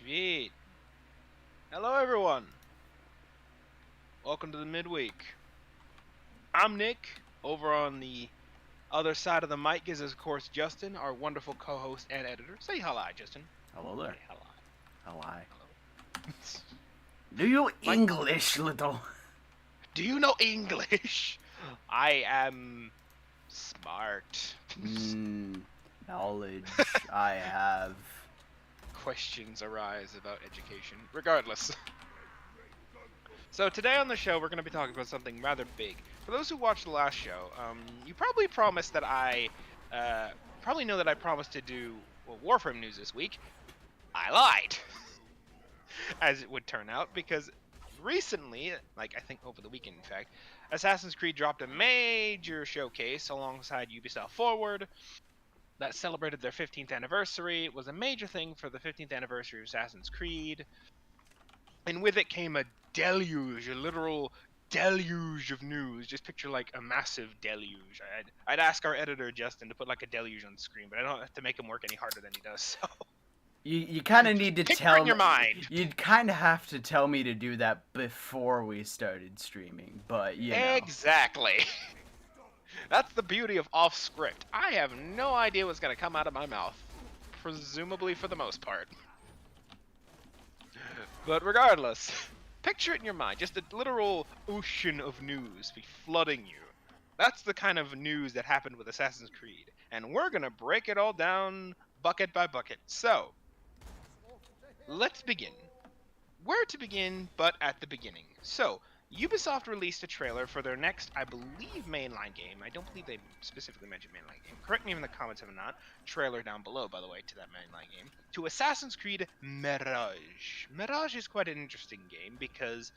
Sweet. Hello, everyone. Welcome to the midweek. I'm Nick. Over on the other side of the mic is, of course, Justin, our wonderful co-host and editor. Say hello, Justin. Hello there. Say hello. Hello. Hello. Do you English, little? Do you know English? I am smart. Knowledge I have. Questions arise about education. Regardless. So today on the show, we're going to be talking about something rather big. For those who watched the last show, you probably promised that probably know that I promised to do Warframe news this week. I lied, as it would turn out, because recently, like I think over the weekend, in fact, Assassin's Creed dropped a major showcase alongside UbiForward that celebrated their 15th anniversary. It was a major thing for the 15th anniversary of Assassin's Creed. And with it came a deluge, a literal deluge of news. Just picture like a massive deluge. I'd ask our editor Justin to put like a deluge on the screen, but I don't have to make him work any harder than he does. So You kind of need to picture tell in your mind. You'd kind of have to tell me to do that before we started streaming, but you know. Exactly. That's the beauty of off script. I have no idea what's gonna come out of my mouth, presumably for the most part. But regardless, picture it in your mind, just a literal ocean of news be flooding you. That's the kind of news that happened with Assassin's Creed, and we're gonna break it all down bucket by bucket. So, let's begin. Where to begin but at the beginning. So, Ubisoft released a trailer for their next, I believe, mainline game. I don't believe they specifically mentioned mainline game. Correct me in the comments if I'm not. Trailer down below, by the way, to that mainline game. To Assassin's Creed Mirage. Mirage is quite an interesting game because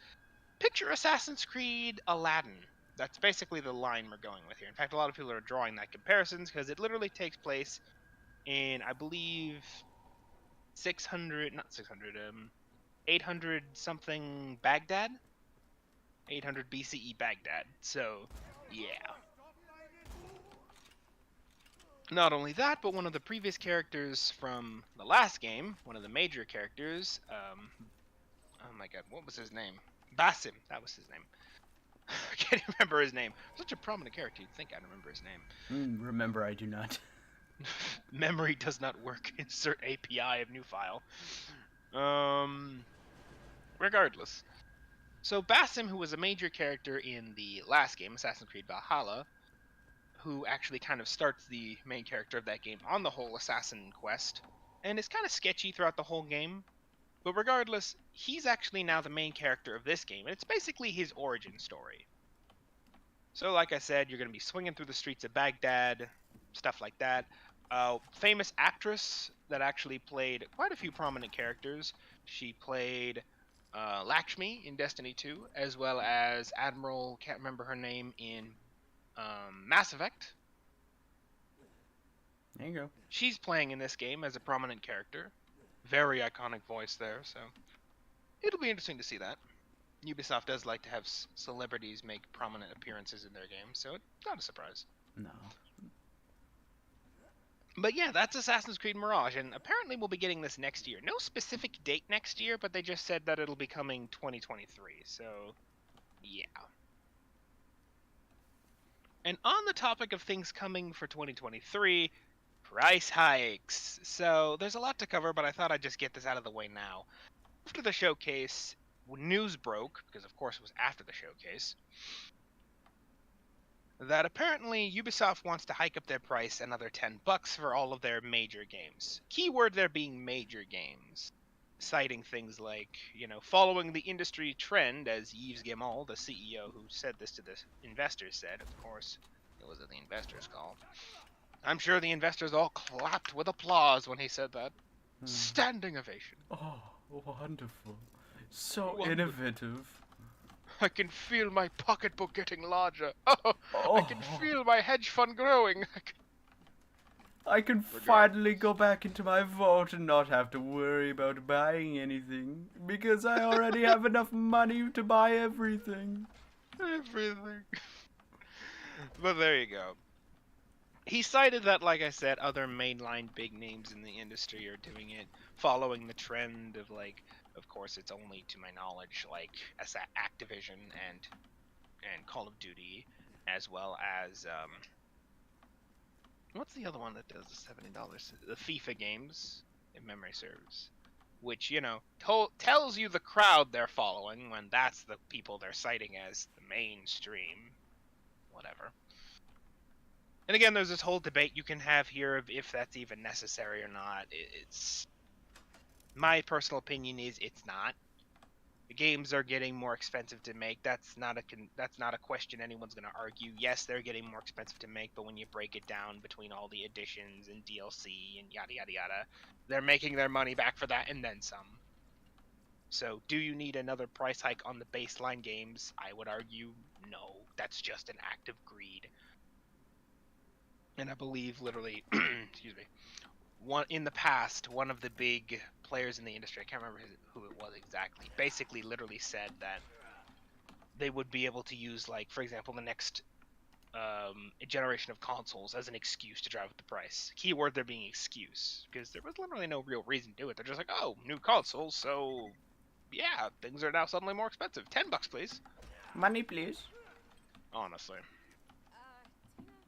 picture Assassin's Creed Aladdin. That's basically the line we're going with here. In fact, a lot of people are drawing that comparisons because it literally takes place in, I believe, 800 something Baghdad. 800 BCE Baghdad. So, yeah. Not only that, but one of the previous characters from the last game, one of the major characters, oh my god, what was his name? Basim, that was his name. I can't remember his name. Such a prominent character, you'd think I'd remember his name. Remember, I do not. Memory does not work. Insert API of new file. Regardless. So Basim, who was a major character in the last game, Assassin's Creed Valhalla, who actually kind of starts the main character of that game on the whole assassin quest, and is kind of sketchy throughout the whole game. But regardless, he's actually now the main character of this game, and it's basically his origin story. So like I said, you're going to be swinging through the streets of Baghdad, stuff like that. Famous actress that actually played quite a few prominent characters. She played Lakshmi in Destiny 2, as well as Admiral, can't remember her name, in Mass Effect. There you go. She's playing in this game as a prominent character. Very iconic voice there, so it'll be interesting to see that. Ubisoft does like to have celebrities make prominent appearances in their games, so it's not a surprise. No. But yeah, that's Assassin's Creed Mirage, and apparently we'll be getting this next year. No specific date next year, but they just said that it'll be coming 2023, so yeah. And on the topic of things coming for 2023, price hikes. So there's a lot to cover, but I thought I'd just get this out of the way now. After the showcase, news broke, because of course it was after the showcase, that apparently Ubisoft wants to hike up their price another $10 for all of their major games. Keyword there being major games. Citing things like, following the industry trend, as Yves Guillemot, the CEO who said this to the investors, said. Of course, it was at the investors' call. I'm sure the investors all clapped with applause when he said that. Standing ovation. Oh, wonderful. So innovative. I can feel my pocketbook getting larger. Oh, I can feel my hedge fund growing. I can finally go back into my vault and not have to worry about buying anything, because I already have enough money to buy everything. Everything. But there you go. he cited that, like I said, other mainline big names in the industry are doing it, following the trend of like, of course, it's only to my knowledge, like as Activision and Call of Duty, as well as what's the other one that does the $70? The FIFA games, if memory serves, which tells you the crowd they're following when that's the people they're citing as the mainstream, whatever. And again, there's this whole debate you can have here of if that's even necessary or not. It's my personal opinion is it's not. The games are getting more expensive to make. That's not a question anyone's going to argue. Yes, they're getting more expensive to make, but when you break it down between all the additions and DLC and yada yada yada, they're making their money back for that and then some. So, do you need another price hike on the baseline games? I would argue no. That's just an act of greed. And I believe literally, excuse me, in the past, one of the big players in the industry, I can't remember who it was exactly, basically literally said that they would be able to use, like, for example, the next generation of consoles as an excuse to drive up the price. Keyword there being excuse, because there was literally no real reason to do it. They're just like, oh, new consoles, so yeah, things are now suddenly more expensive. $10, please. Money, please. Honestly.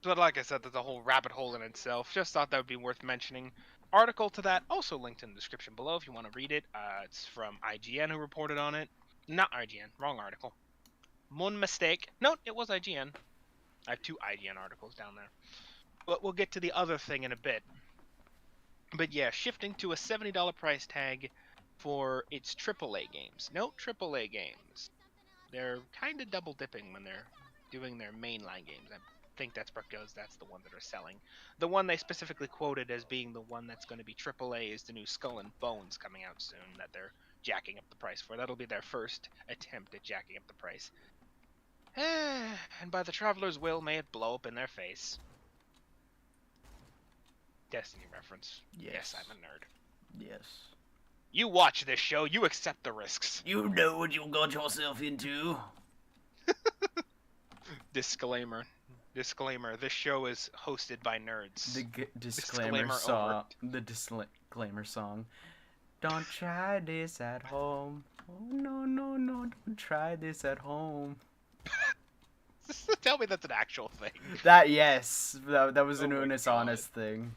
But like I said, that's a whole rabbit hole in itself. Just thought that would be worth mentioning. Article to that also linked in the description below if you want to read it. It's from IGN who reported on it. Not IGN, wrong article. One mistake. No, it was IGN. I have two IGN articles down there. But we'll get to the other thing in a bit. But yeah, shifting to a $70 price tag for its AAA games. Note AAA games. They're kind of double dipping when they're doing their mainline games. I think that's because that's the one that are selling. The one they specifically quoted as being the one that's going to be AAA is the new Skull and Bones coming out soon that they're jacking up the price for. That'll be their first attempt at jacking up the price. And by the Traveler's will, may it blow up in their face. Destiny reference. Yes, I'm a nerd. Yes. You watch this show, you accept the risks. You know what you got yourself into. Disclaimer. Disclaimer, this show is hosted by nerds. The disclaimer song. The disclaimer song. Don't try this at home. Oh, no, no, no, don't try this at home. Tell me that's an actual thing. Yes. That was an Unis Honest thing.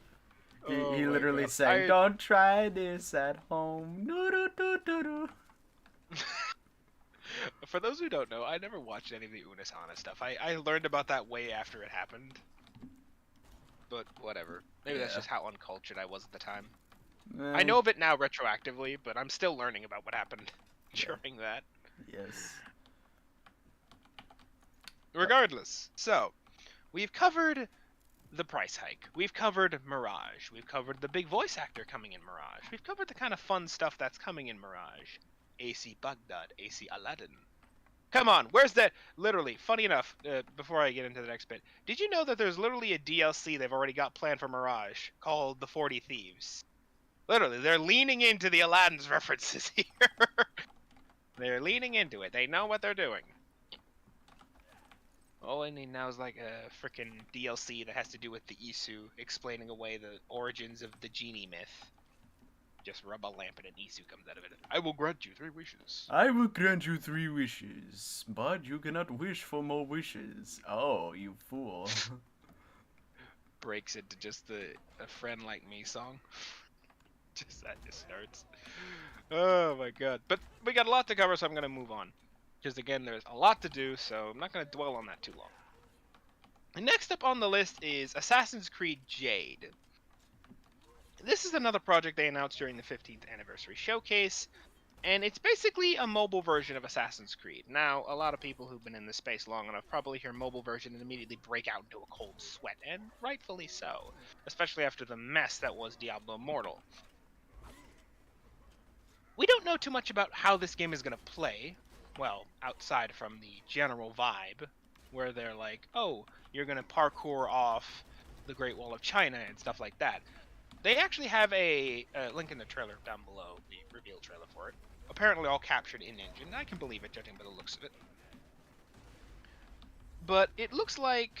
He literally sang, don't try this at home. For those who don't know, I never watched any of the Unis Hana stuff. I learned about that way after it happened. But whatever. Maybe that's just how uncultured I was at the time. I know of it now retroactively, but I'm still learning about what happened during that. Yes. Regardless, so we've covered the price hike. We've covered Mirage. We've covered the big voice actor coming in Mirage. We've covered the kind of fun stuff that's coming in Mirage. AC Baghdad, AC Aladdin. Come on, where's that? Literally, funny enough, before I get into the next bit, did you know that there's literally a DLC they've already got planned for Mirage called The 40 Thieves? Literally, they're leaning into the Aladdin's references here. They're leaning into it. They know what they're doing. All I need now is like a freaking DLC that has to do with the Isu, explaining away the origins of the genie myth. Just rub a lamp and an Isu comes out of it. I will grant you 3 wishes. I will grant you 3 wishes, but you cannot wish for more wishes. Oh, you fool. Breaks into just a friend like me song. That just hurts. Oh my god. But we got a lot to cover, so I'm going to move on. Because again, there's a lot to do, so I'm not going to dwell on that too long. And next up on the list is Assassin's Creed Jade. This is another project they announced during the 15th anniversary showcase, and it's basically a mobile version of Assassin's Creed. Now, a lot of people who've been in this space long enough probably hear mobile version and immediately break out into a cold sweat, and rightfully so, especially after the mess that was Diablo Immortal. We don't know too much about how this game is going to play, well, outside from the general vibe, where they're like, oh, you're going to parkour off the Great Wall of China and stuff like that. They actually have a link in the trailer down below, the reveal trailer for it. Apparently all captured in-engine. I can believe it, judging by the looks of it. But it looks like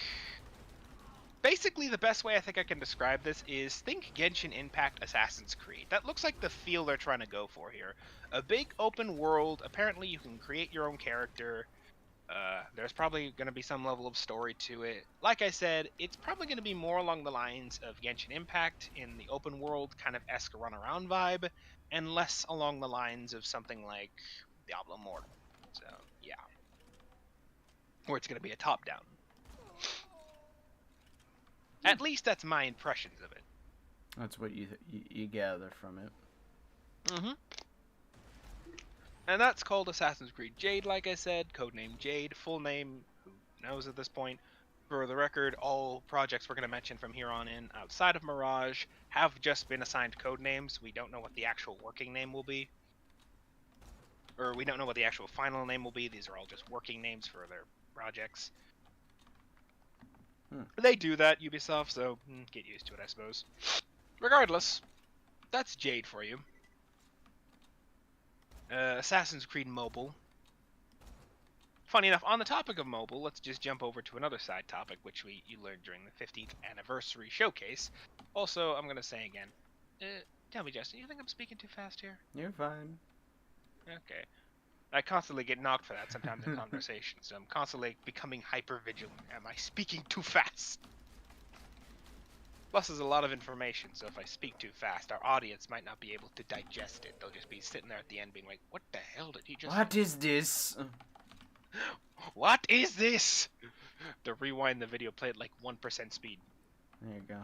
Basically, the best way I think I can describe this is think Genshin Impact Assassin's Creed. That looks like the feel they're trying to go for here. A big open world. Apparently, you can create your own character. There's probably going to be some level of story to it. Like I said, it's probably going to be more along the lines of Genshin Impact in the open world kind of esque run-around vibe, and less along the lines of something like Diablo Immortal. So, yeah. Or it's going to be a top-down. At least that's my impressions of it. That's what you gather from it. Mm-hmm. And that's called Assassin's Creed Jade, like I said. Codename Jade. Full name, who knows at this point. For the record, all projects we're going to mention from here on in outside of Mirage have just been assigned code names. We don't know what the actual working name will be. Or we don't know what the actual final name will be. These are all just working names for their projects. They do that, Ubisoft, so get used to it, I suppose. Regardless, that's Jade for you. Assassin's Creed Mobile. Funny enough, on the topic of mobile, let's just jump over to another side topic, which you learned during the 15th anniversary showcase. Also, I'm going to say again, tell me, Justin, you think I'm speaking too fast here? You're fine. Okay. I constantly get knocked for that sometimes in conversation, so I'm constantly becoming hyper-vigilant. Am I speaking too fast? Plus, there's a lot of information, so if I speak too fast, our audience might not be able to digest it. They'll just be sitting there at the end being like, what the hell did he just... What is this? What is this? To rewind the video, play at like 1% speed. There you go.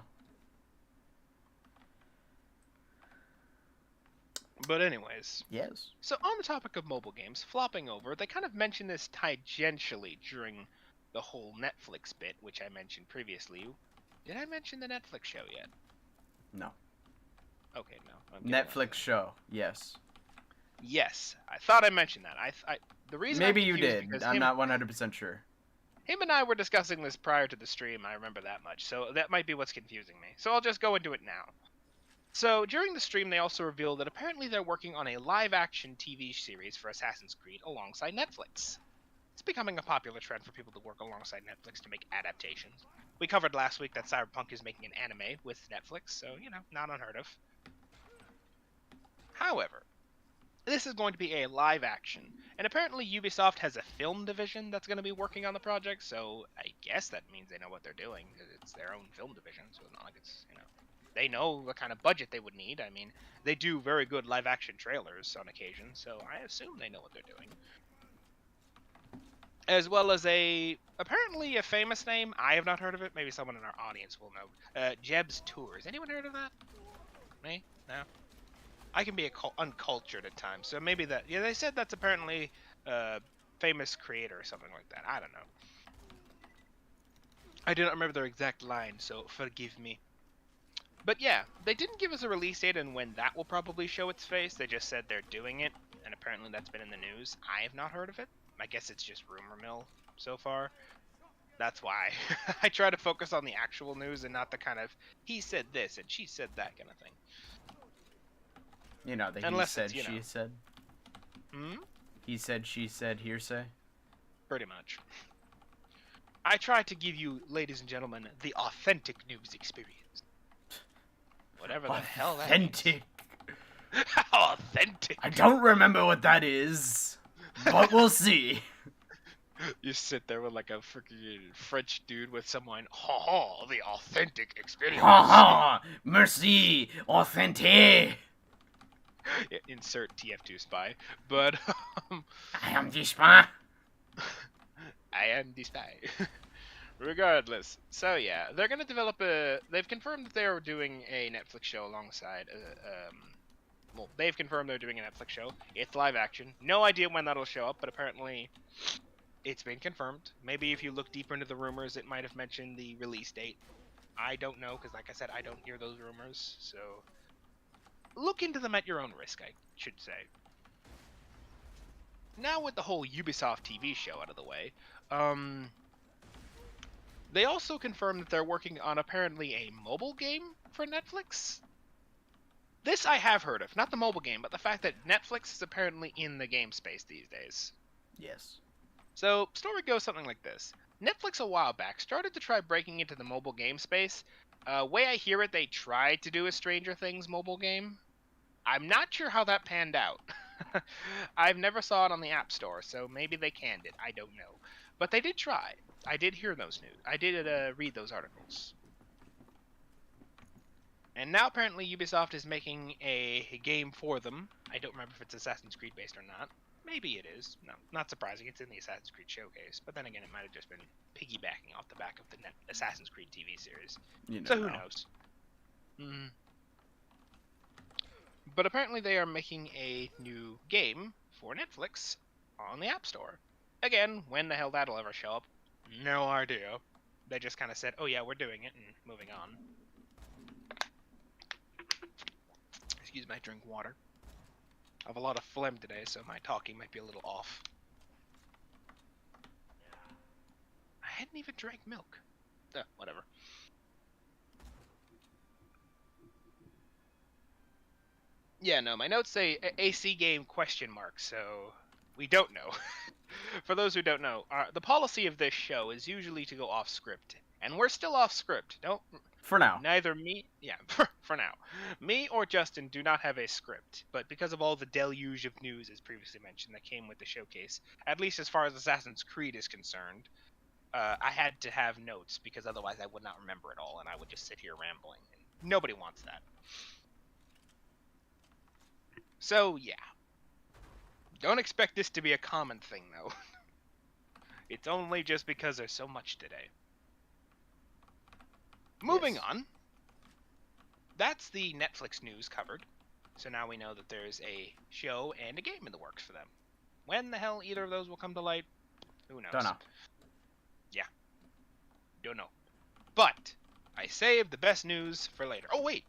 But anyways. Yes. So on the topic of mobile games, flopping over, they kind of mentioned this tangentially during the whole Netflix bit, which I mentioned previously. Did I mention the Netflix show yet? No. Okay, no. Netflix show, yes. Yes, I thought I mentioned that. The reason maybe you did. I'm him, not 100% sure. Him and I were discussing this prior to the stream. I remember that much, so that might be what's confusing me. So I'll just go into it now. So during the stream, they also revealed that apparently they're working on a live-action TV series for Assassin's Creed alongside Netflix. It's becoming a popular trend for people to work alongside Netflix to make adaptations. We covered last week that Cyberpunk is making an anime with Netflix, so, you know, not unheard of. However, this is going to be a live action, and apparently Ubisoft has a film division that's going to be working on the project, so I guess that means they know what they're doing, because it's their own film division, so it's not like it's, you know, they know what kind of budget they would need. I mean, they do very good live action trailers on occasion, so I assume they know what they're doing. As well as apparently a famous name. I have not heard of it. Maybe someone in our audience will know. Jeb's Tours. Anyone heard of that? Me? No? I can be uncultured at times, so maybe that... Yeah, they said that's apparently a famous creator or something like that. I don't know. I do not remember their exact line, so forgive me. But yeah, they didn't give us a release date and when that will probably show its face. They just said they're doing it, and apparently that's been in the news. I have not heard of it. I guess it's just rumor mill so far. That's why I try to focus on the actual news and not the kind of he said this and she said that kind of thing. You know, the Unless he said, it's, she said. He said, she said, hearsay. Pretty much. I try to give you, ladies and gentlemen, the authentic news experience. Whatever the hell that means. Authentic. Authentic. I don't remember what that is, but we'll see. You sit there with like a freaking French dude with some wine. Ha ha, the authentic experience. Ha ha, merci, authentique. Yeah, insert TF2 spy, but I am the spy. I am the spy. Regardless, so yeah, they're gonna develop they've confirmed that they are doing a Netflix show alongside. Well, they've confirmed they're doing a Netflix show. It's live action. No idea when that'll show up, but apparently it's been confirmed. Maybe if you look deeper into the rumors, it might have mentioned the release date. I don't know, because like I said, I don't hear those rumors, so look into them at your own risk, I should say. Now with the whole Ubisoft TV show out of the way, they also confirmed that they're working on apparently a mobile game for Netflix. This I have heard of, not the mobile game, but the fact that Netflix is apparently in the game space these days. Yes. So, story goes something like this. Netflix a while back started to try breaking into the mobile game space. Way I hear it, they tried to do a Stranger Things mobile game. I'm not sure how that panned out. I've never saw it on the App Store, so maybe they canned it. I don't know. But they did try. I did hear those news. I did read those articles. And now apparently Ubisoft is making a game for them. I don't remember if it's Assassin's Creed based or not. Maybe it is. No, not surprising. It's in the Assassin's Creed showcase. But then again, it might have just been piggybacking off the back of the Assassin's Creed TV series. So who knows? But apparently they are making a new game for Netflix on the App Store. Again, when the hell that'll ever show up, no idea. They just kind of said, oh yeah, we're doing it, and moving on. Excuse me, I drink water. I have a lot of phlegm today, so my talking might be a little off. I hadn't even drank milk. Whatever. Yeah, no, my notes say AC game ? So we don't know. For those who don't know, the policy of this show is usually to go off script, and we're still off script. Don't. For now. Neither me, for now, me or Justin do not have a script, but because of all the deluge of news, as previously mentioned, that came with the showcase, at least as far as Assassin's Creed is concerned, I had to have notes because otherwise I would not remember it all, and I would just sit here rambling. And nobody wants that. So, yeah. Don't expect this to be a common thing, though. It's only just because there's so much today. Moving on. That's the Netflix news covered. So now we know that there's a show and a game in the works for them. When the hell either of those will come to light, who knows? Don't know. Yeah. Don't know. But I saved the best news for later. Oh, wait.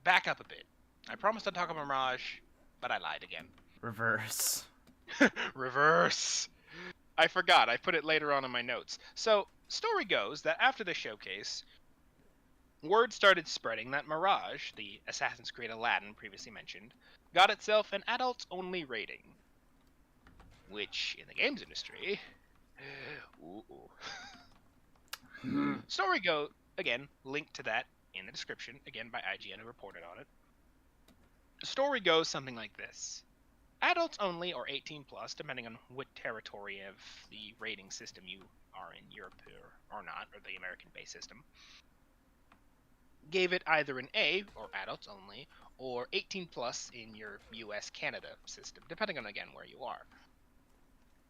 Back up a bit. I promised I'd talk about Mirage, but I lied again. Reverse. Reverse. I forgot. I put it later on in my notes. So, story goes that after the showcase, word started spreading that Mirage, the Assassin's Creed Aladdin previously mentioned, got itself an adults-only rating. Which, in the games industry... Story goes, again, link to that in the description, again by IGN who reported on it. The story goes something like this. Adults only, or 18 plus, depending on what territory of the rating system you are in, Europe or not, or the American-based system, gave it either an A, or adults only, or 18 plus in your US-Canada system, depending on, again, where you are.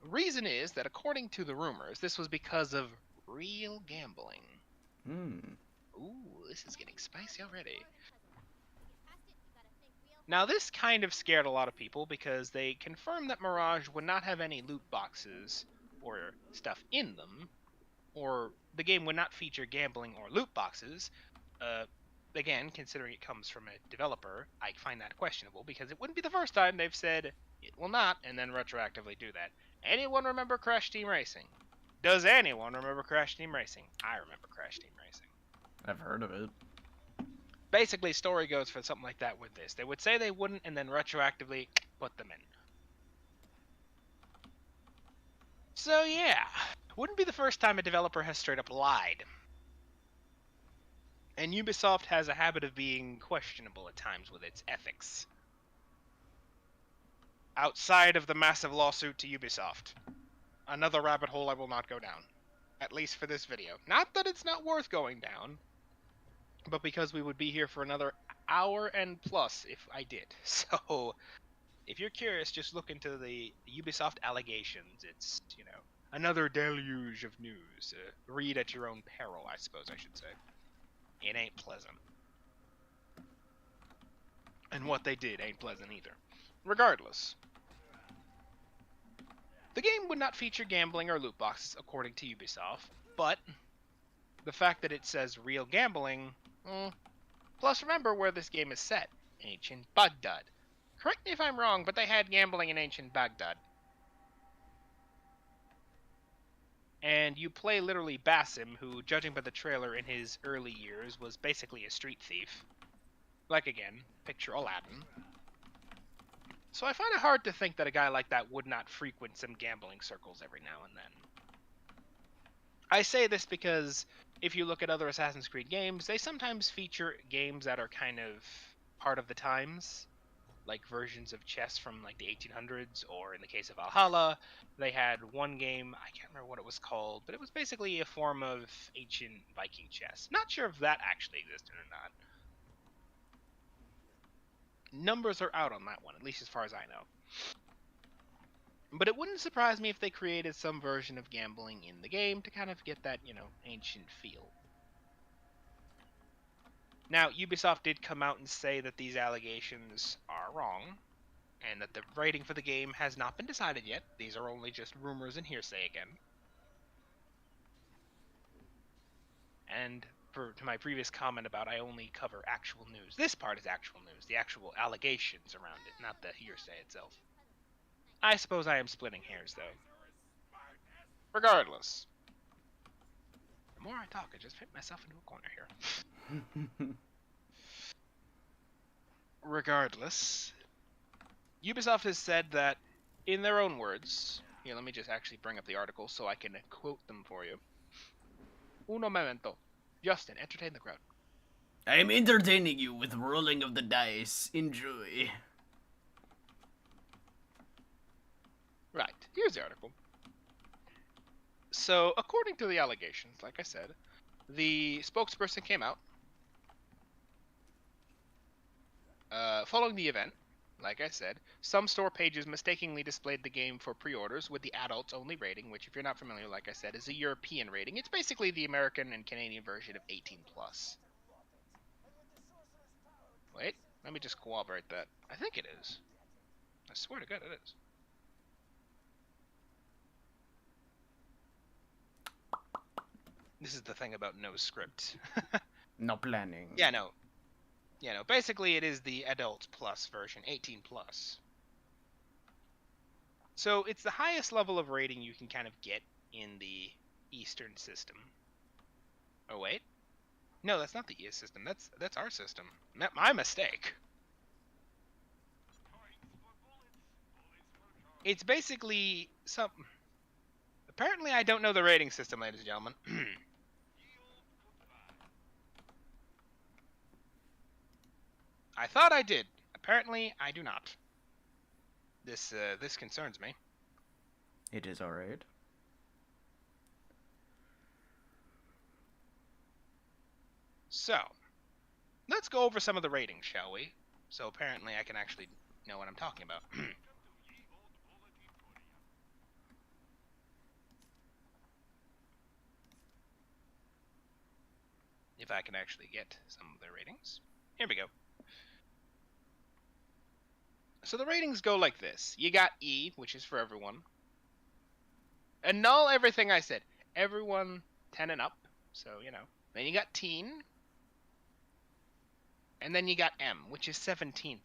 Reason is that according to the rumors, this was because of real gambling. Ooh, this is getting spicy already. Now, this kind of scared a lot of people because they confirmed that Mirage would not have any loot boxes or stuff in them, or the game would not feature gambling or loot boxes. Again, considering it comes from a developer, I find that questionable because it wouldn't be the first time they've said it will not and then retroactively do that. Anyone remember Crash Team Racing? Does anyone remember Crash Team Racing? I remember Crash Team Racing. I've heard of it. Basically, story goes for something like that with this. They would say they wouldn't and then retroactively put them in. So yeah, wouldn't be the first time a developer has straight up lied. And Ubisoft has a habit of being questionable at times with its ethics. Outside of the massive lawsuit to Ubisoft. Another rabbit hole I will not go down. At least for this video. Not that it's not worth going down, but because we would be here for another hour and plus if I did. So, if you're curious, just look into the Ubisoft allegations. It's, you know, another deluge of news. Read at your own peril, I suppose I should say. It ain't pleasant. And what they did ain't pleasant either. Regardless, the game would not feature gambling or loot boxes, according to Ubisoft, but the fact that it says real gambling... Plus, remember where this game is set. Ancient Baghdad. Correct me if I'm wrong, but they had gambling in ancient Baghdad. And you play literally Basim, who, judging by the trailer in his early years, was basically a street thief. Like, again, picture Aladdin. So I find it hard to think that a guy like that would not frequent some gambling circles every now and then. I say this because if you look at other Assassin's Creed games, they sometimes feature games that are kind of part of the times, like versions of chess from like the 1800s, or in the case of Valhalla, they had one game, I can't remember what it was called, but it was basically a form of ancient Viking chess. Not sure if that actually existed or not. Numbers are out on that one, at least as far as I know. But it wouldn't surprise me if they created some version of gambling in the game to kind of get that, ancient feel. Now, Ubisoft did come out and say that these allegations are wrong, and that the rating for the game has not been decided yet. These are only just rumors and hearsay again. And to my previous comment about I only cover actual news, this part is actual news, the actual allegations around it, not the hearsay itself. I suppose I am splitting hairs, though. Regardless. The more I talk, I just fit myself into a corner here. Regardless, Ubisoft has said that, in their own words, here, let me just actually bring up the article so I can quote them for you. Uno momento. Justin, entertain the crowd. I am entertaining you with rolling of the dice. Enjoy. Right, here's the article. So, according to the allegations, like I said, the spokesperson came out following the event. Like I said, some store pages mistakenly displayed the game for pre-orders with the adults-only rating, which, if you're not familiar, like I said, is a European rating. It's basically the American and Canadian version of 18+. Wait, let me just corroborate that. I think it is. I swear to God, it is. This is the thing about no script. No planning. Yeah, no. Basically it is the adult plus version, 18+. So it's the highest level of rating you can kind of get in the Eastern system. Oh, wait. No, that's not the ES system. That's our system. My mistake. It's basically some... Apparently I don't know the rating system, ladies and gentlemen. I thought I did. Apparently I do not. This concerns me. It is alright. So, let's go over some of the ratings, shall we? So apparently I can actually know what I'm talking about. If I can actually get some of the ratings. Here we go. So the ratings go like this. You got E, which is for everyone. Annul everything I said. Everyone 10 and up. So, Then you got teen. And then you got M, which is 17+.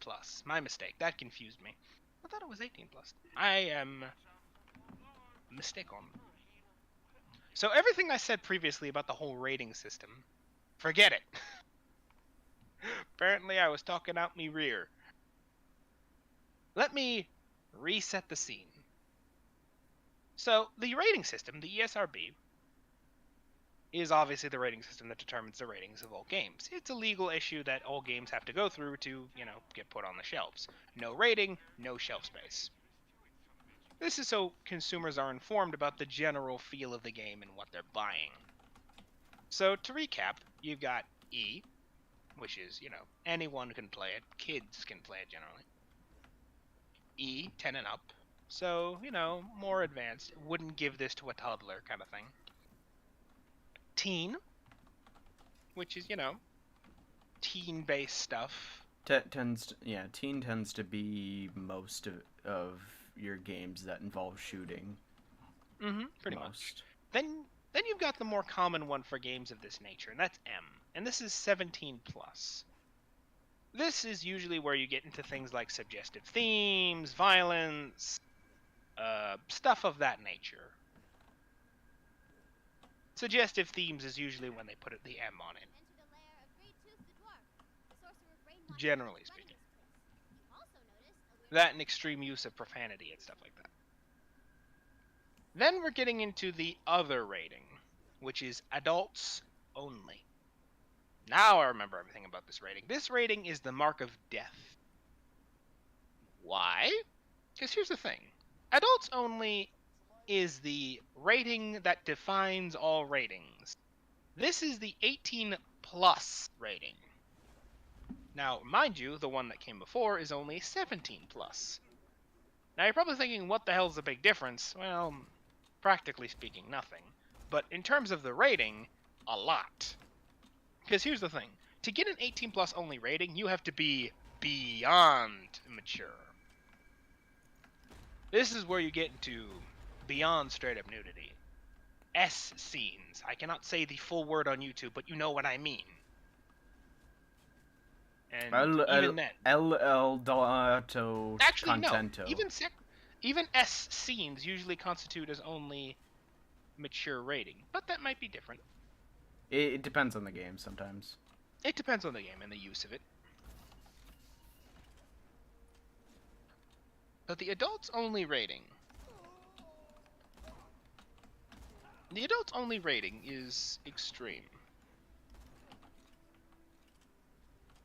My mistake. That confused me. I thought it was 18+. I am mistaken. So everything I said previously about the whole rating system, forget it. Apparently I was talking out me rear. Let me reset the scene. So, the rating system, the ESRB, is obviously the rating system that determines the ratings of all games. It's a legal issue that all games have to go through to, get put on the shelves. No rating, no shelf space. This is so consumers are informed about the general feel of the game and what they're buying. So, to recap, you've got E, which is, anyone can play it. Kids can play it generally. E, 10 and up. So, more advanced. Wouldn't give this to a toddler kind of thing. Teen, which is, teen-based stuff. Teen tends to be most of your games that involve shooting. Pretty much. Then you've got the more common one for games of this nature, and that's M. And this is 17+. This is usually where you get into things like suggestive themes, violence, stuff of that nature. Suggestive themes is usually when they put the M on it. Generally speaking. That and extreme use of profanity and stuff like that. Then we're getting into the other rating. which is adults only. Now I remember everything about this rating. This rating is the mark of death. Why? Because here's the thing. Adults only is the rating that defines all ratings. This is the 18 plus rating. Now, mind you, the one that came before is only 17 plus. Now you're probably thinking, what the hell's the big difference? Well, practically speaking, nothing. But in terms of the rating, a lot. Because here's the thing. To get an 18 plus only rating, you have to be beyond mature. This is where you get into beyond straight up nudity. S scenes. I cannot say the full word on YouTube, but you know what I mean. And even then. Actually, contento. no. Even S scenes usually constitute as only mature rating, but that might be different. It depends on the game sometimes. It depends on the game and the use of it. But the adults only rating. The adults only rating is extreme.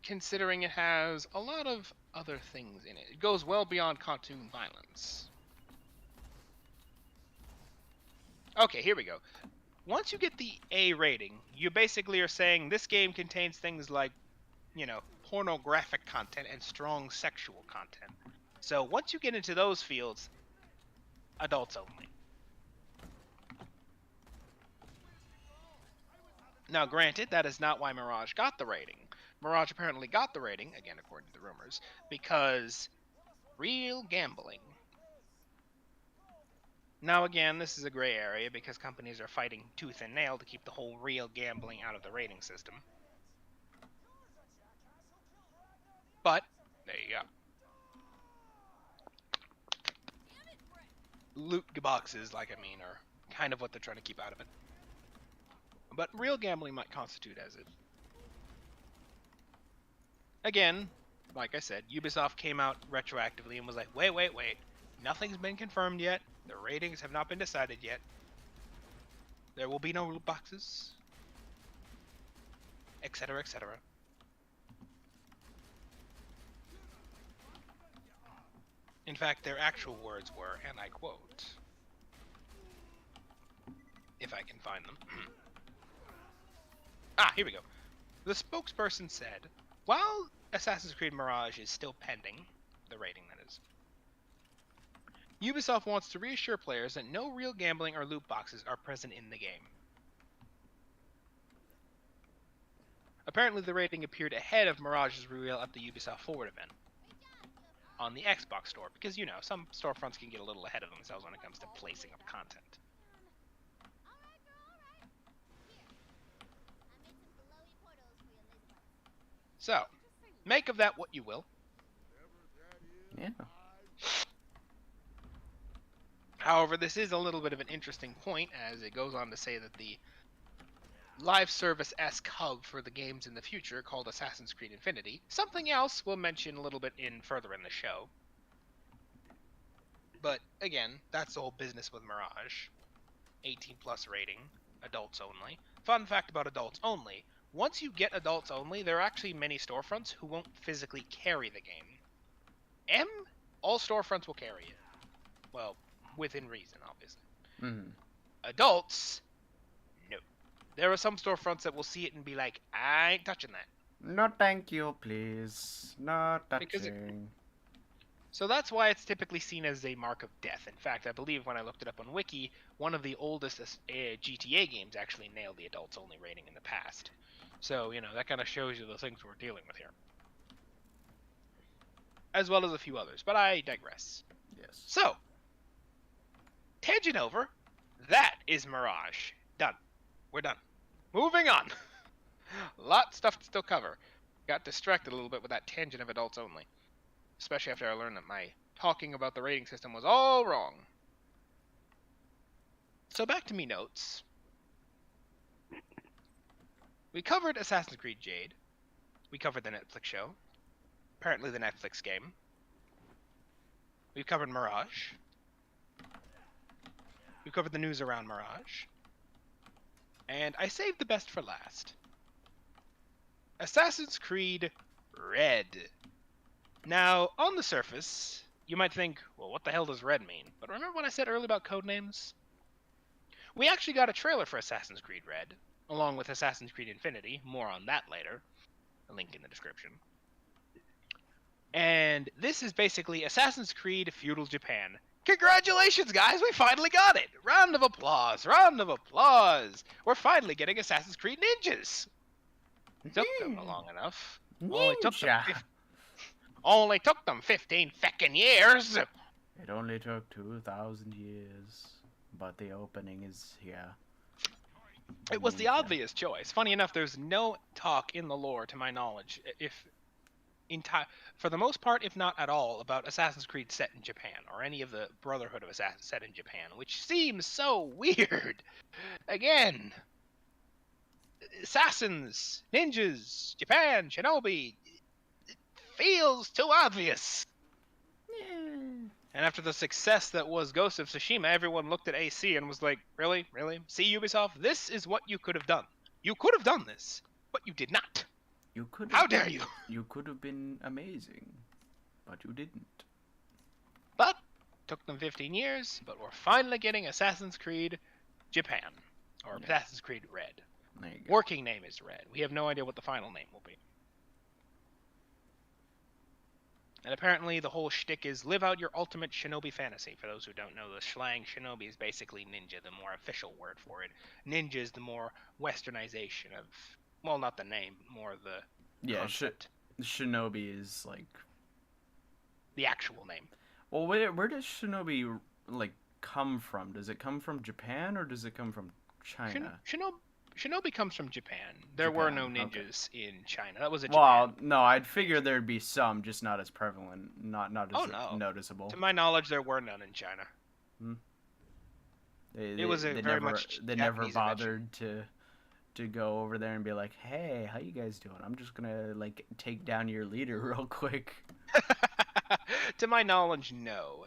Considering it has a lot of other things in it. It goes well beyond cartoon violence. Okay, here we go. Once you get the A rating, you basically are saying this game contains things like, you know, pornographic content and strong sexual content. So once you get into those fields, adults only. Now, granted, that is not why Mirage got the rating. Mirage apparently got the rating, again according to the rumors, because real gambling. Now again, this is a gray area because companies are fighting tooth and nail to keep the whole real gambling out of the rating system. But, there you go. Loot boxes, like I mean, are kind of what they're trying to keep out of it. But real gambling might constitute as it. Again, like I said, Ubisoft came out retroactively and was like, wait, nothing's been confirmed yet. The ratings have not been decided yet. There will be no loot boxes, etc., etc. In fact, their actual words were, and I quote, if I can find them. Here we go. The spokesperson said, while Assassin's Creed Mirage is still pending, the rating that is, Ubisoft wants to reassure players that no real gambling or loot boxes are present in the game. Apparently the rating appeared ahead of Mirage's reveal at the Ubisoft Forward event on the Xbox store, because, you know, some storefronts can get a little ahead of themselves when it comes to placing up content. So, make of that what you will. Yeah. However, this is a little bit of an interesting point, as it goes on to say that the live service-esque hub for the games in the future, called Assassin's Creed Infinity, something else we'll mention a little bit further in the show. But, again, that's the whole business with Mirage. 18 plus rating, adults only. Fun fact about adults only. Once you get adults only, there are actually many storefronts who won't physically carry the game. All storefronts will carry it. Well, within reason, obviously. Mm-hmm. Adults, no. There are some storefronts that will see it and be like, I ain't touching that. No thank you, please. Not touching. So that's why it's typically seen as a mark of death. In fact, I believe when I looked it up on Wiki, one of the oldest GTA games actually nailed the adults only rating in the past. So, you know, that kind of shows you the things we're dealing with here. As well as a few others, but I digress. Yes. So, tangent over. That is Mirage. Done. We're done. Moving on. Lot of stuff to still cover. Got distracted a little bit with that tangent of adults only. Especially after I learned that my talking about the rating system was all wrong. So back to me notes. We covered Assassin's Creed Jade. We covered the Netflix show. Apparently the Netflix game. We've covered Mirage. We've covered the news around Mirage. And I saved the best for last. Assassin's Creed Red. Now, on the surface, you might think, well, what the hell does red mean? But remember what I said earlier about codenames? We actually got a trailer for Assassin's Creed Red, along with Assassin's Creed Infinity. More on that later. A link in the description. And this is basically Assassin's Creed Feudal Japan. Congratulations, guys! We finally got it! Round of applause! Round of applause! We're finally getting Assassin's Creed Ninjas! Took them long enough. Ninja. Only took them 15 feckin' years! It only took 2,000 years, but the opening is here. It was the obvious choice. Funny enough, there's no talk in the lore, to my knowledge, for the most part, if not at all, about Assassin's Creed set in Japan, or any of the Brotherhood of Assassins set in Japan, which seems so weird. Again, assassins, ninjas, Japan, shinobi, it feels too obvious. And after the success that was Ghost of Tsushima, everyone looked at AC and was like, really? Really? See, Ubisoft, this is what you could have done. You could have done this, but you did not. You could. How dare you? You could have been amazing, but you didn't. But took them 15 years, but we're finally getting Assassin's Creed Japan, or Yeah. Assassin's Creed Red. There you go. Working name is Red. We have no idea what the final name will be. And apparently the whole shtick is live out your ultimate shinobi fantasy. For those who don't know, the slang shinobi is basically ninja, the more official word for it. Ninja is the more westernization of, well, not the name, more the concept. Shinobi is like The actual name. Well, where does shinobi like come from? Does it come from Japan or does it come from China? Shinobi comes from Japan. There were no ninjas in China. That was a Japan. Well, no, I'd figure there'd be some, just not as prevalent, not as noticeable. To my knowledge, there were none in China. They never bothered to go over there and be like, "Hey, how you guys doing? I'm just gonna like take down your leader real quick." To my knowledge, no.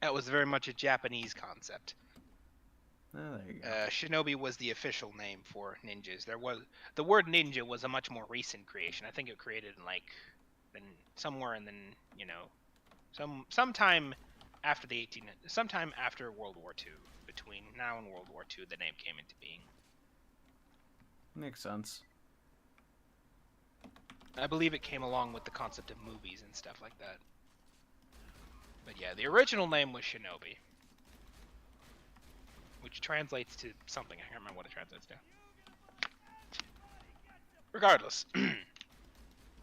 That was very much a Japanese concept. Oh, there you go. Shinobi was the official name for ninjas. The word ninja was a much more recent creation. I think it created in sometime after World War II. Between now and World War II, the name came into being. Makes sense. I believe it came along with the concept of movies and stuff like that. But yeah, the original name was Shinobi, which translates to something. I can't remember what it translates to. Regardless.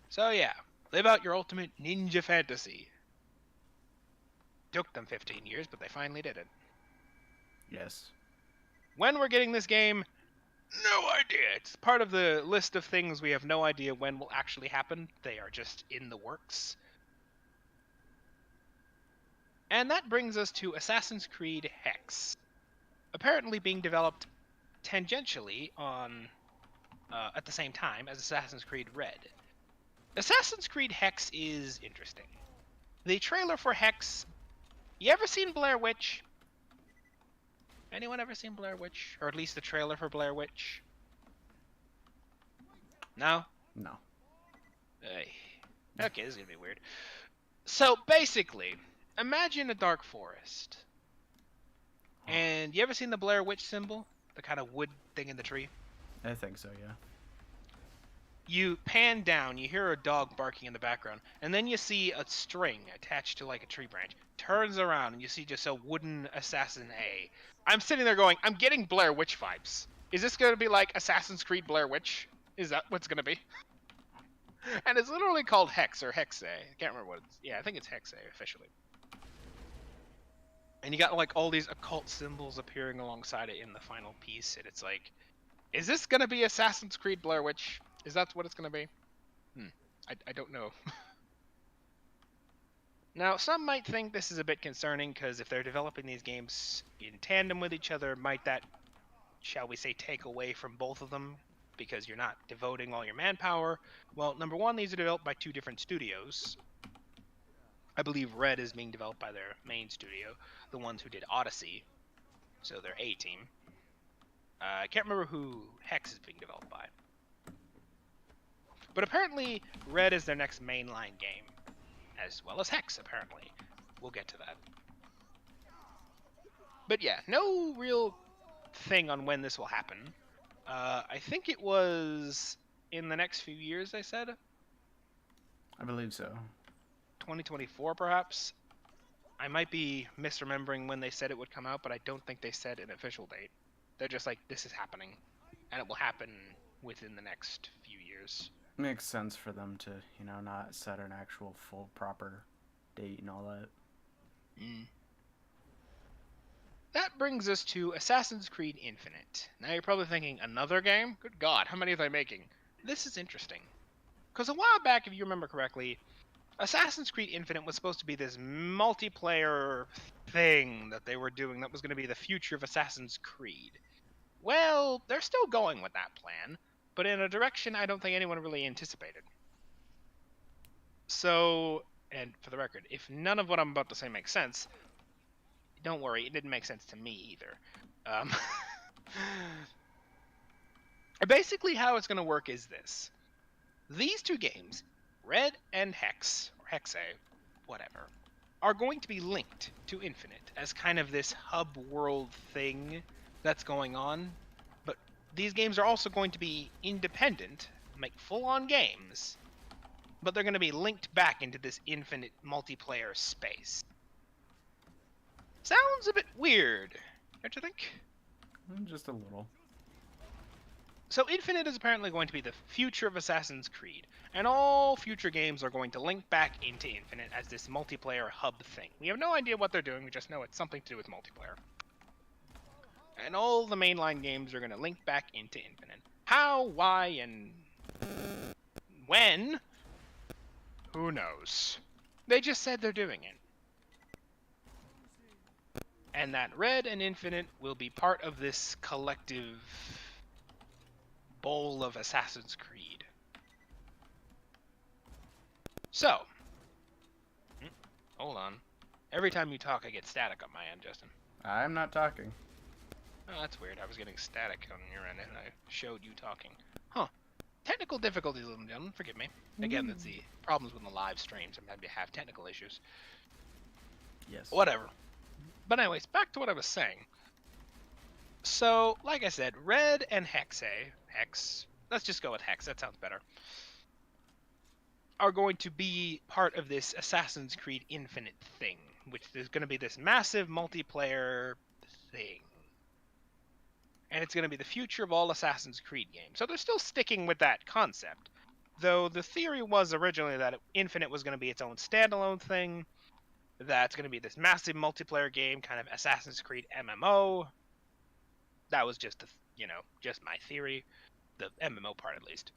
So yeah, live out your ultimate ninja fantasy. Took them 15 years, but they finally did it. Yes. When we're getting this game, no idea. It's part of the list of things we have no idea when will actually happen. They are just in the works. And that brings us to Assassin's Creed Hex. Apparently being developed tangentially on at the same time as Assassin's Creed Red. Assassin's Creed Hex is interesting. The trailer for Hex... You ever seen Blair Witch? Anyone ever seen Blair Witch? Or at least the trailer for Blair Witch? No? No. Okay, this is gonna be weird. So, basically, imagine a dark forest. And you ever seen the Blair Witch symbol? The kind of wood thing in the tree? I think so, yeah. You pan down, you hear a dog barking in the background, and then you see a string attached to like a tree branch. Turns around and you see just a wooden assassin A. I'm sitting there going, I'm getting Blair Witch vibes. Is this going to be like Assassin's Creed Blair Witch? Is that what's going to be? And it's literally called Hex or Hexe. I can't remember what it's... Yeah, I think it's Hexe officially. And you got like all these occult symbols appearing alongside it in the final piece, and it's like, is this gonna be Assassin's Creed Blair Witch? Is that what it's gonna be? I don't know. Now, some might think this is a bit concerning, because if they're developing these games in tandem with each other, might that, shall we say, take away from both of them, because you're not devoting all your manpower? Well, number one, these are developed by two different studios. I believe Red is being developed by their main studio, the ones who did Odyssey, so their A team. I can't remember who Hex is being developed by. But apparently, Red is their next mainline game, as well as Hex, apparently. We'll get to that. But yeah, no real thing on when this will happen. I think it was in the next few years, they said. I believe so. 2024, perhaps. I might be misremembering when they said it would come out, but I don't think they said an official date. They're just like, this is happening, and it will happen within the next few years. Makes sense for them to, not set an actual full proper date and all that. That brings us to Assassin's Creed Infinite. Now you're probably thinking, another game? Good God, how many are they making? This is interesting. Because a while back, if you remember correctly, Assassin's Creed Infinite was supposed to be this multiplayer thing that they were doing that was going to be the future of Assassin's Creed. Well, they're still going with that plan, but in a direction I don't think anyone really anticipated. So, and for the record, if none of what I'm about to say makes sense, don't worry, it didn't make sense to me either. Basically, how it's going to work is this. These two games, Red and Hex, or Hexe, whatever, are going to be linked to Infinite as kind of this hub world thing that's going on. But these games are also going to be independent, make full-on games, but they're going to be linked back into this Infinite multiplayer space. Sounds a bit weird, don't you think? Just a little. So Infinite is apparently going to be the future of Assassin's Creed, and all future games are going to link back into Infinite as this multiplayer hub thing. We have no idea what they're doing, we just know it's something to do with multiplayer. And all the mainline games are going to link back into Infinite. How, why, and when? Who knows? They just said they're doing it. And that Red and Infinite will be part of this collective bowl of Assassin's Creed. So, hold on. Every time you talk, I get static on my end, Justin. I'm not talking. Oh, that's weird. I was getting static on your end, and I showed you talking. Huh. Technical difficulties, ladies and gentlemen. Forgive me. Again, that's the problems with the live stream. Sometimes you have technical issues. Yes. Whatever. But anyways, back to what I was saying. So, like I said, Red and Hex, let's just go with Hex, that sounds better, are going to be part of this Assassin's Creed Infinite thing, which is going to be this massive multiplayer thing. And it's going to be the future of all Assassin's Creed games. So they're still sticking with that concept. Though the theory was originally that Infinite was going to be its own standalone thing, that's going to be this massive multiplayer game, kind of Assassin's Creed MMO. That was just, just my theory. The MMO part, at least.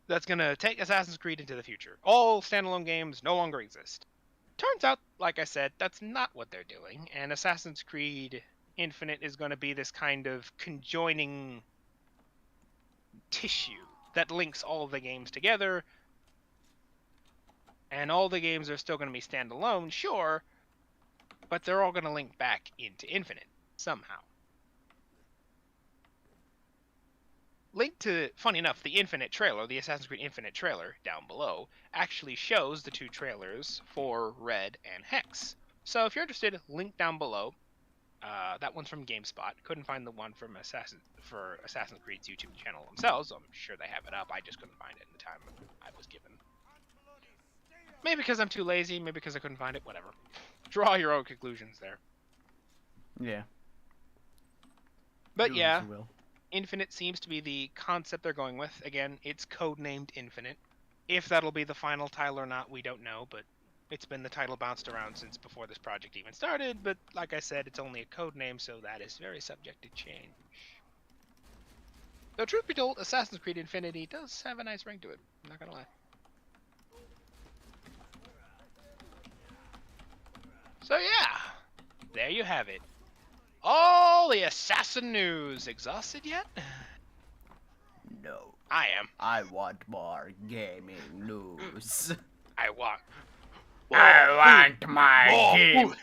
That's going to take Assassin's Creed into the future. All standalone games no longer exist. Turns out, like I said, that's not what they're doing. And Assassin's Creed Infinite is going to be this kind of conjoining tissue that links all of the games together. And all the games are still going to be standalone, sure, but they're all going to link back into Infinite somehow. Linked to, funny enough, the Infinite trailer, the Assassin's Creed Infinite trailer down below, actually shows the two trailers for Red and Hex. So if you're interested, link down below. That one's from GameSpot. Couldn't find the one from Assassin's Creed's YouTube channel themselves. I'm sure they have it up. I just couldn't find it in the time I was given. Maybe because I'm too lazy, maybe because I couldn't find it, whatever. Draw your own conclusions there. Yeah. But yeah, Infinite seems to be the concept they're going with. Again, it's codenamed Infinite. If that'll be the final title or not, we don't know, but it's been the title bounced around since before this project even started, but like I said, it's only a code name, so that is very subject to change. Though truth be told, Assassin's Creed Infinity does have a nice ring to it, I'm not gonna lie. So yeah, there you have it. All the assassin news. Exhausted yet? No. I am. I want more gaming news. I want my game.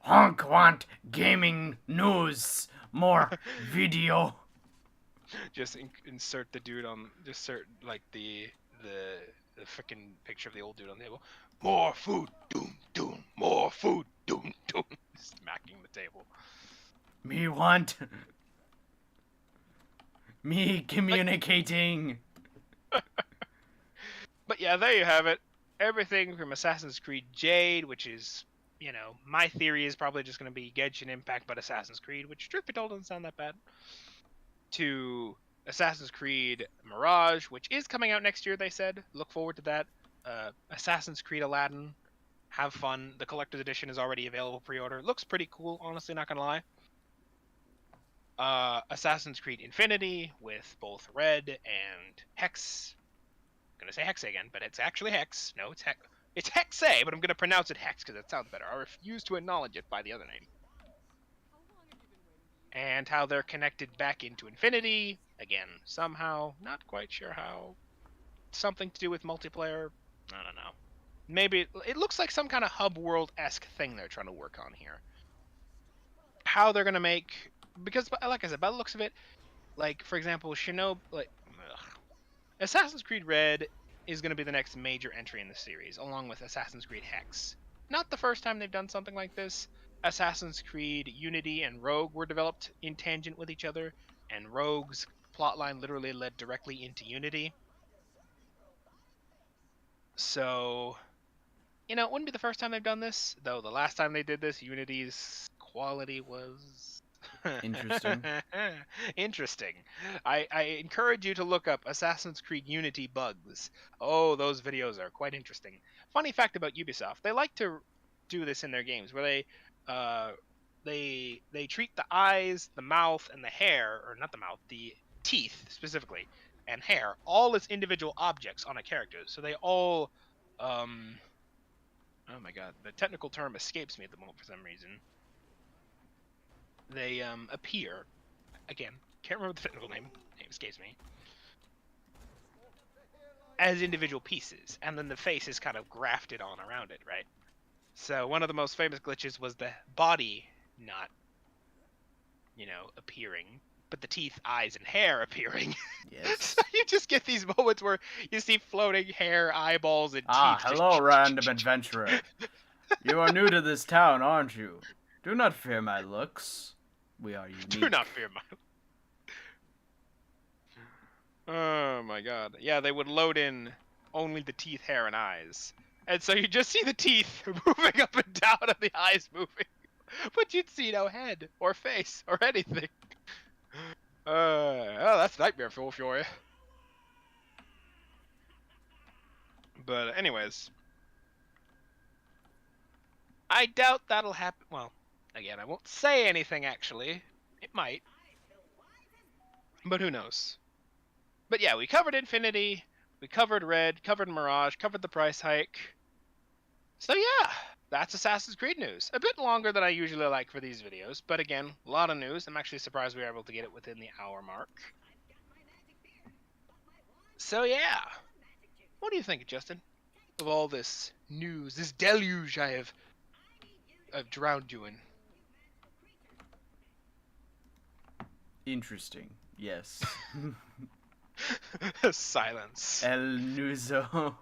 Honk want gaming news. More video. Just insert the dude on, just insert like the freaking picture of the old dude on the table. More food, doom, doom. More food, doom, doom. Smacking the table. Me want. Me communicating. But yeah, there you have it. Everything from Assassin's Creed Jade, which is, you know, my theory is probably just going to be Genshin Impact but Assassin's Creed, which truth be told doesn't sound that bad, to Assassin's Creed Mirage, which is coming out next year, they said. Look forward to that. Assassin's Creed Aladdin. Have fun. The collector's edition is already available pre-order. Looks pretty cool, honestly, not gonna lie. Assassin's Creed Infinity with both Red and Hex. I'm gonna say Hexa again, but it's actually Hex. No, it's Hex. It's Hexe, but I'm gonna pronounce it Hex because it sounds better. I refuse to acknowledge it by the other name. And how they're connected back into Infinity. Again, somehow, not quite sure how. Something to do with multiplayer. I don't know. Maybe it looks like some kind of hub world-esque thing they're trying to work on here. How they're gonna make, because like I said, by the looks of it, like for example, Assassin's Creed Red is gonna be the next major entry in the series, along with Assassin's Creed Hex. Not the first time they've done something like this. Assassin's Creed Unity and Rogue were developed in tangent with each other, and Rogue's plotline literally led directly into Unity. So, you know, it wouldn't be the first time they've done this, though the last time they did this, Unity's quality was Interesting. interesting. I encourage you to look up Assassin's Creed Unity bugs. Oh, those videos are quite interesting. Funny fact about Ubisoft, they like to do this in their games where they treat the eyes, the mouth, and the hair, or not the mouth, the teeth specifically, and hair, all as individual objects on a character. So they all, oh my god, the technical term escapes me at the moment for some reason. They appear, again, can't remember the technical name escapes me, as individual pieces, and then the face is kind of grafted on around it, right? So one of the most famous glitches was the body not, you know, appearing, but the teeth, eyes, and hair appearing. Yes. So you just get these moments where you see floating hair, eyeballs, and teeth. Hello, random adventurer. You are new to this town, aren't you? Do not fear my looks. We are unique. Do not fear my... Oh my god. Yeah, they would load in only the teeth, hair, and eyes. And so you just see the teeth moving up and down and the eyes moving. But you'd see no head or face or anything. Oh, that's nightmare fuel for you. But anyways. I doubt that'll happen. Well, again, I won't say anything actually. It might. But who knows? But yeah, we covered Infinity, we covered Red, covered Mirage, covered the price hike. So yeah, that's Assassin's Creed news. A bit longer than I usually like for these videos, but again, a lot of news. I'm actually surprised we were able to get it within the hour mark. So yeah, what do you think, Justin, of all this news, this deluge I've drowned you in? Interesting. Yes. Silence. El Nuzo.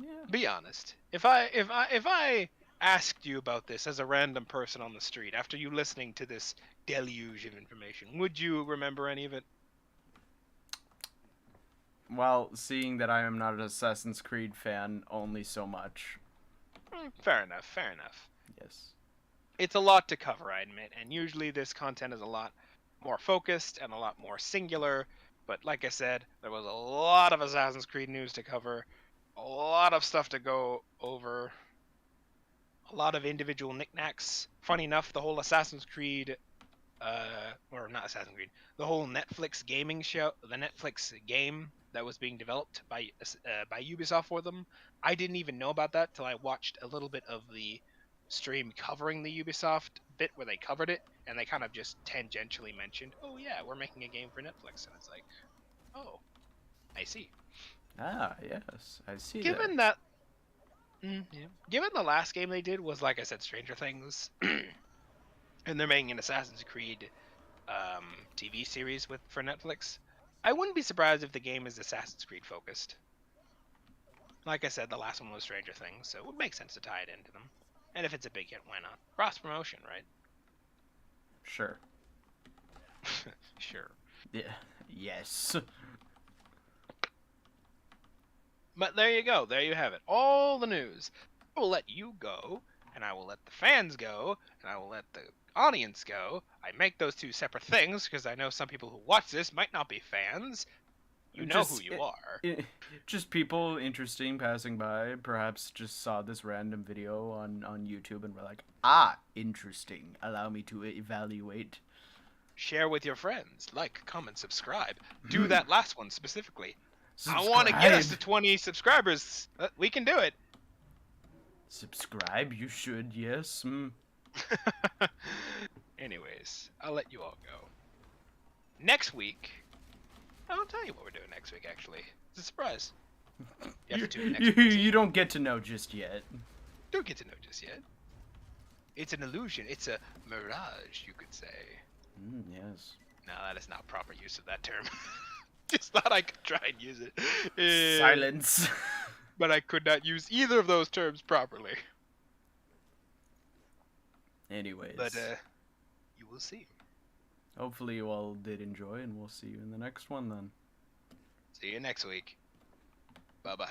Yeah. Be honest. If I asked you about this as a random person on the street after you listening to this deluge of information, would you remember any of it? Well, seeing that I am not an Assassin's Creed fan, only so much. Fair enough, fair enough. Yes. It's a lot to cover, I admit, and usually this content is a lot more focused and a lot more singular, but like I said, there was a lot of Assassin's Creed news to cover, a lot of stuff to go over, a lot of individual knickknacks. Funny enough, the whole Assassin's Creed, or not Assassin's Creed, the whole Netflix gaming show, the Netflix game that was being developed by Ubisoft for them, I didn't even know about that till I watched a little bit of the stream covering the Ubisoft bit where they covered it, and they kind of just tangentially mentioned, oh yeah, we're making a game for Netflix, and it's like, oh, I see. Ah, yes, I see Given that. Yeah. Given the last game they did was, like I said, Stranger Things, and they're making an Assassin's Creed TV series for Netflix, I wouldn't be surprised if the game is Assassin's Creed focused. Like I said, the last one was Stranger Things, so it would make sense to tie it into them. And if it's a big hit, why not? Cross promotion, right? Sure. Sure. Yeah. Yes. But there you go. There you have it. All the news. I will let you go, and I will let the fans go, and I will let the audience go. I make those two separate things because I know some people who watch this might not be fans. You know who you are. Just people interesting passing by, perhaps just saw this random video on YouTube and were like, ah, interesting. Allow me to evaluate. Share with your friends. Like, comment, subscribe. Do that last one specifically. Subscribe. I want to get us to 20 subscribers. We can do it. Subscribe, you should, yes. Anyways, I'll let you all go. Next week, I'll tell you what we're doing next week, actually. It's a surprise. You don't get to know just yet. Don't get to know just yet. It's an illusion. It's a mirage, you could say. Yes. No, that is not proper use of that term. Just thought I could try and use it. Silence. But I could not use either of those terms properly. Anyways. But, you will see. Hopefully you all did enjoy, and we'll see you in the next one then. See you next week. Bye-bye.